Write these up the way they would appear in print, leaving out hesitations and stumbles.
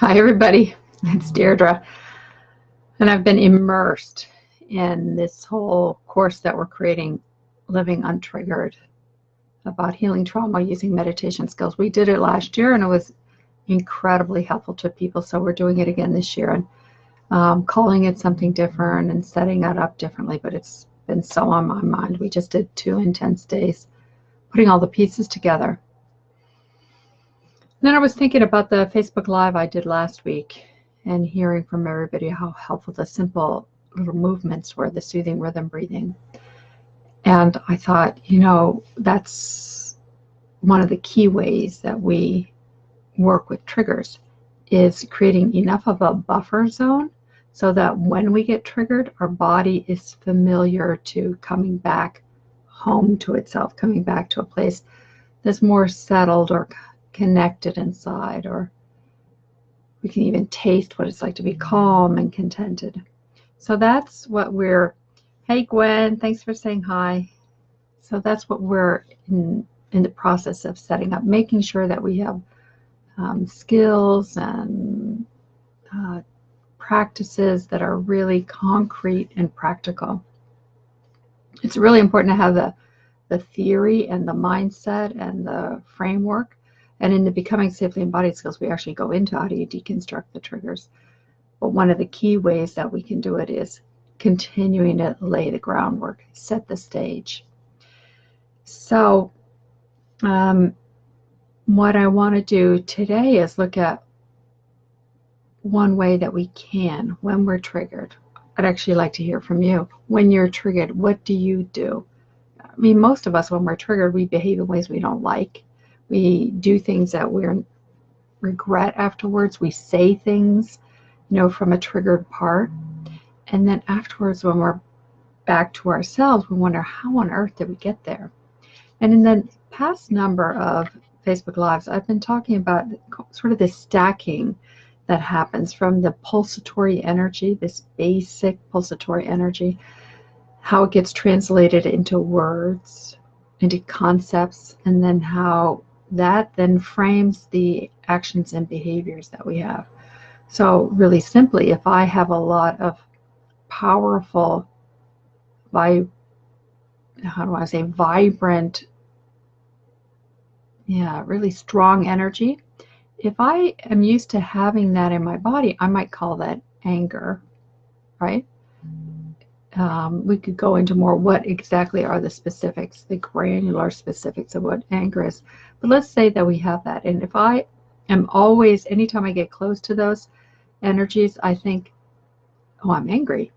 Hi, everybody. It's Deirdre, and I've been immersed in this whole course that we're creating, Living Untriggered, about healing trauma using meditation skills. We did it last year, and it was incredibly helpful to people, so we're doing it again this year, and calling it something different and setting it up differently, but it's been so on my mind. We just did 2 intense days, putting all the pieces together. Then I was thinking about the Facebook Live I did last week and hearing from everybody how helpful the simple little movements were, the soothing rhythm breathing. And I thought, that's one of the key ways that we work with triggers, is creating enough of a buffer zone so that when we get triggered, our body is familiar to coming back home to itself, coming back to a place that's more settled or connected inside, or we can even taste what it's like to be calm and contented. So that's what we're, hey Gwen, thanks for saying hi. So that's what we're in the process of setting up, making sure that we have skills and practices that are really concrete and practical. It's really important to have the theory and the mindset and the framework. And in the Becoming Safely Embodied skills, we actually go into how do you deconstruct the triggers. But one of the key ways that we can do it is continuing to lay the groundwork, set the stage. So what I want to do today is look at one way that we can, when we're triggered. I'd actually like to hear from you. When you're triggered, what do you do? I mean, most of us, when we're triggered, we behave in ways we don't like. We do things that we regret afterwards. We say things, from a triggered part. And then afterwards, when we're back to ourselves, we wonder, how on earth did we get there? And in the past number of Facebook Lives, I've been talking about sort of this stacking that happens from the pulsatory energy, this basic pulsatory energy, how it gets translated into words, into concepts, and then how that then frames the actions and behaviors that we have. So really simply, if I have a lot of powerful, vibrant, really strong energy, if I am used to having that in my body, I might call that anger, right? We could go into more what exactly are the specifics, the granular specifics of what anger is. But let's say that we have that. And if I am always, anytime I get close to those energies, I think, oh, I'm angry.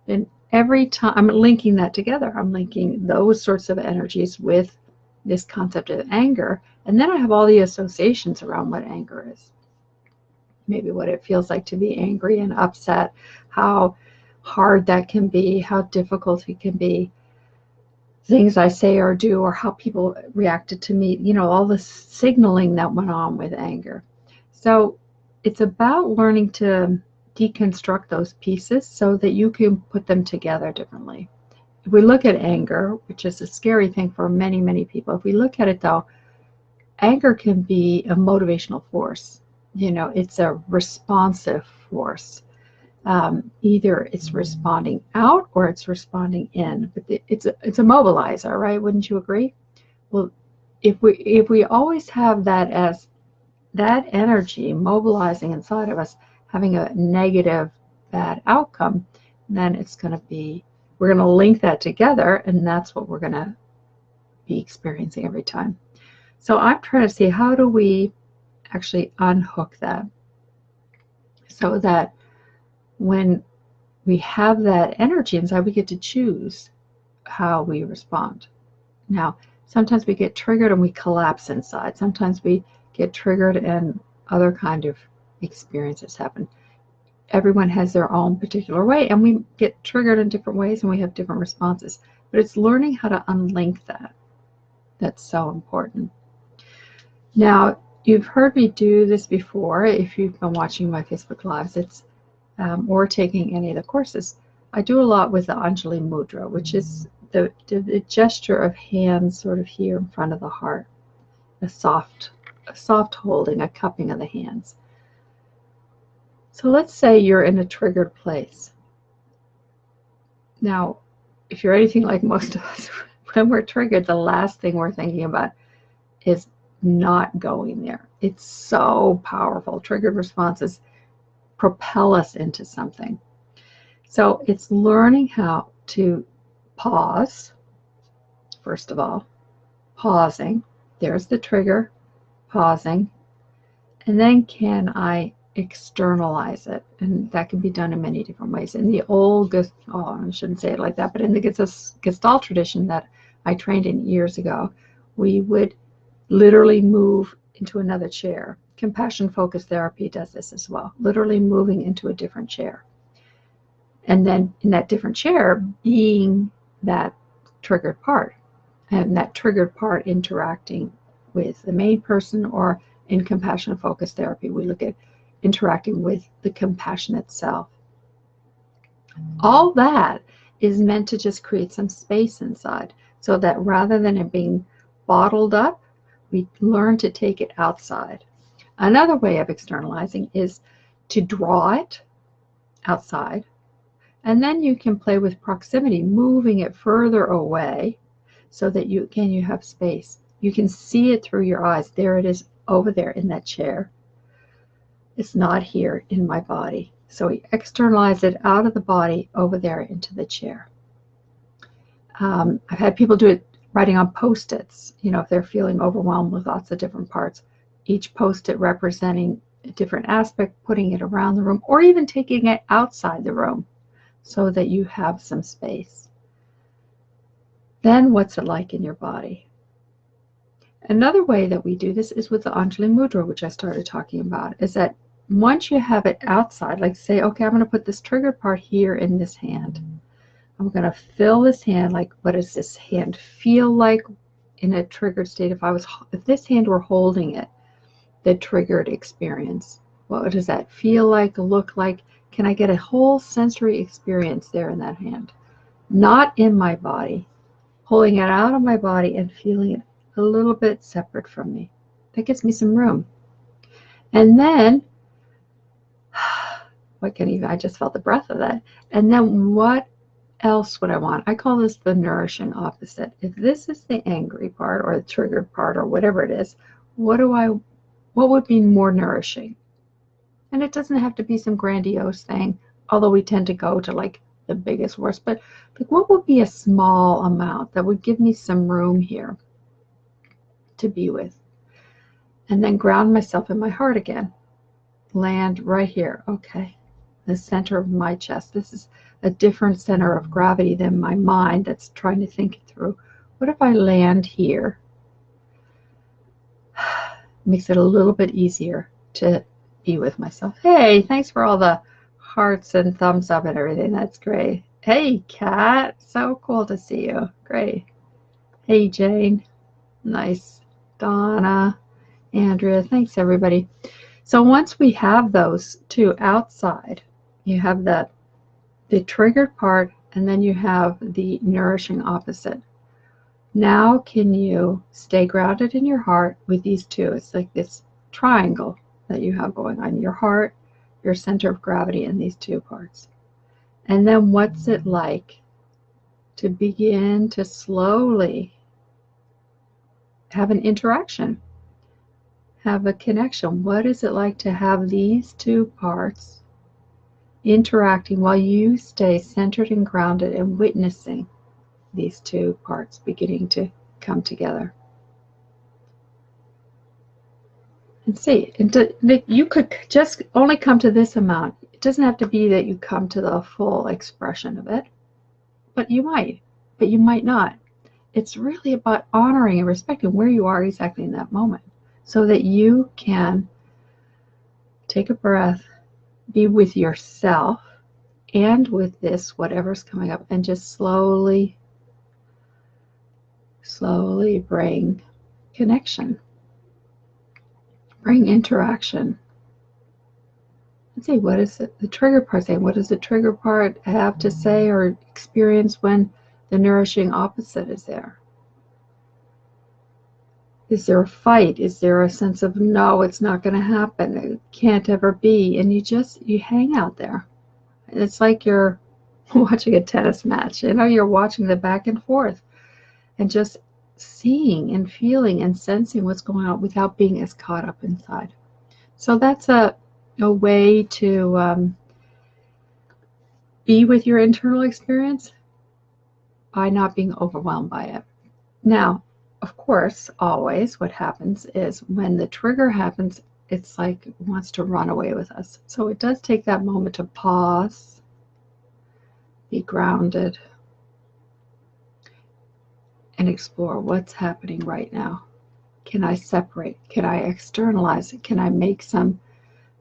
And every time I'm linking that together, I'm linking those sorts of energies with this concept of anger. And then I have all the associations around what anger is. Maybe what it feels like to be angry and upset, how hard that can be, how difficult it can be, things I say or do, or how people reacted to me, all the signaling that went on with anger. So it's about learning to deconstruct those pieces so that you can put them together differently. If we look at anger, which is a scary thing for many, many people, if we look at it though, anger can be a motivational force. It's a responsive force. Either it's responding out or it's responding in, but it's a mobilizer, right? Wouldn't you agree? Well, if we always have that as that energy mobilizing inside of us, having a negative, bad outcome, then it's going to be, we're going to link that together, and that's what we're going to be experiencing every time. So I'm trying to see, how do we actually unhook that so that when we have that energy inside, we get to choose how we respond. Now, sometimes we get triggered and we collapse inside. Sometimes we get triggered and other kind of experiences happen. Everyone has their own particular way, and we get triggered in different ways and we have different responses. But it's learning how to unlink that. That's so important. Now, you've heard me do this before if you've been watching my Facebook Lives. It's or taking any of the courses. I do a lot with the Anjali Mudra, which is the gesture of hands sort of here in front of the heart, a soft holding, a cupping of the hands. So let's say you're in a triggered place. Now, if you're anything like most of us, when we're triggered, the last thing we're thinking about is not going there. It's so powerful. Triggered responses propel us into something. So it's learning how to pause, first of all, pausing. There's the trigger, pausing. And then can I externalize it? And that can be done in many different ways. In the old, I shouldn't say it like that, but in the Gestalt tradition that I trained in years ago, we would literally move into another chair. Compassion focused therapy does this as well, literally moving into a different chair. And then in that different chair, being that triggered part, and that triggered part interacting with the main person, or in compassion focused therapy, we look at interacting with the compassion itself. All that is meant to just create some space inside, so that rather than it being bottled up, we learn to take it outside. Another way of externalizing is to draw it outside, and then you can play with proximity, moving it further away so that you have space. You can see it through your eyes. There it is over there in that chair. It's not here in my body. So we externalize it out of the body over there into the chair. I've had people do it writing on Post-its, if they're feeling overwhelmed with lots of different parts. Each Post-it representing a different aspect, putting it around the room, or even taking it outside the room so that you have some space. Then what's it like in your body? Another way that we do this is with the Anjali Mudra, which I started talking about, is that once you have it outside, like say, okay, I'm going to put this triggered part here in this hand. I'm going to fill this hand, like what does this hand feel like in a triggered state? If this hand were holding it, the triggered experience, what does that feel like, look like? Can I get a whole sensory experience there in that hand? Not in my body, pulling it out of my body and feeling it a little bit separate from me. That gives me some room. And then, I just felt the breath of that. And then what else would I want? I call this the nourishing opposite. If this is the angry part or the triggered part or whatever it is, what would be more nourishing? And it doesn't have to be some grandiose thing, although we tend to go to like the biggest, worst, but like what would be a small amount that would give me some room here to be with? And then ground myself in my heart again. Land right here. Okay. The center of my chest. This is a different center of gravity than my mind that's trying to think it through. What if I land here? Makes it a little bit easier to be with myself. Hey, thanks for all the hearts and thumbs up and everything. That's great. Hey, Kat. So cool to see you. Great. Hey, Jane. Nice. Donna. Andrea. Thanks, everybody. So once we have those two outside, you have the triggered part, and then you have the nourishing opposite. Now can you stay grounded in your heart with these two? It's like this triangle that you have going on. Your heart, your center of gravity, and these two parts. And then what's it like to begin to slowly have an interaction, have a connection? What is it like to have these two parts interacting while you stay centered and grounded and witnessing these two parts beginning to come together? And see, you could just only come to this amount. It doesn't have to be that you come to the full expression of it, but you might not. It's really about honoring and respecting where you are exactly in that moment, so that you can take a breath, be with yourself and with this, whatever's coming up, and just slowly bring connection, bring interaction. Let's see, what is the trigger part saying? What does the trigger part have to say or experience when the nourishing opposite is there? Is there a fight? Is there a sense of, no, it's not going to happen, it can't ever be? And you hang out there. It's like you're watching a tennis match. You're watching the back and forth and just seeing and feeling and sensing what's going on without being as caught up inside. So that's a way to be with your internal experience by not being overwhelmed by it. Now, of course, always what happens is when the trigger happens, it's like it wants to run away with us. So it does take that moment to pause, be grounded, and explore what's happening right now. Can I separate? Can I externalize it? Can I make some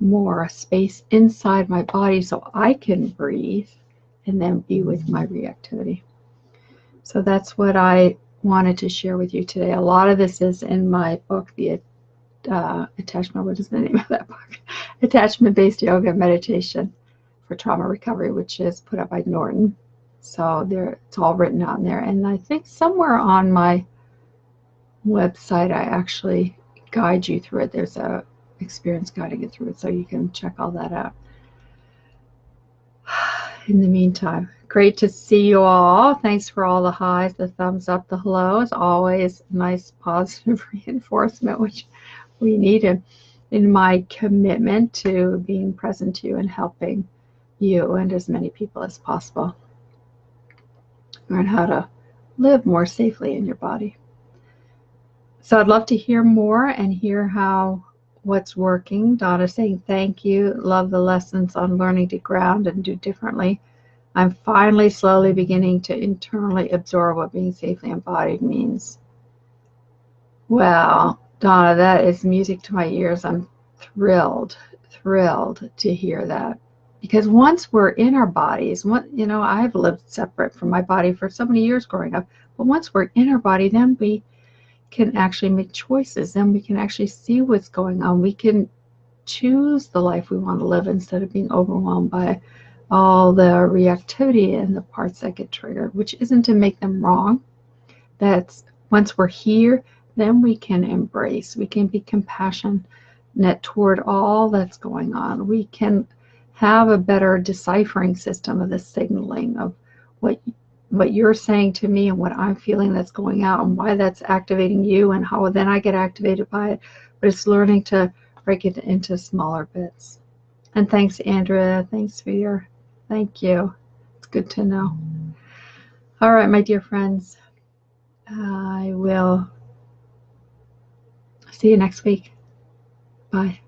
more space inside my body so I can breathe and then be with my reactivity? So that's what I wanted to share with you today. A lot of this is in my book, the attachment, what is the name of that book? Attachment-Based Yoga Meditation for Trauma Recovery, which is put up by Norton. So there, it's all written out in there. And I think somewhere on my website, I actually guide you through it. There's a experience guiding it through it, so you can check all that out. In the meantime, great to see you all. Thanks for all the highs, the thumbs up, the hellos. Always nice positive reinforcement, which we need in my commitment to being present to you and helping you and as many people as possible learn how to live more safely in your body. So I'd love to hear more and hear what's working. Donna saying thank you. Love the lessons on learning to ground and do differently. I'm finally slowly beginning to internally absorb what being safely embodied means. Well, Donna, that is music to my ears. I'm thrilled to hear that. Because once we're in our bodies, I've lived separate from my body for so many years growing up, but once we're in our body, then we can actually make choices. Then we can actually see what's going on. We can choose the life we want to live instead of being overwhelmed by all the reactivity and the parts that get triggered, which isn't to make them wrong. That's once we're here, then we can embrace, we can be compassionate toward all that's going on. We can have a better deciphering system of the signaling of what you're saying to me and what I'm feeling that's going out and why that's activating you and how then I get activated by it. But it's learning to break it into smaller bits. And thanks, Andrea. Thanks for your thank you. It's good to know. All right, my dear friends. I will see you next week. Bye.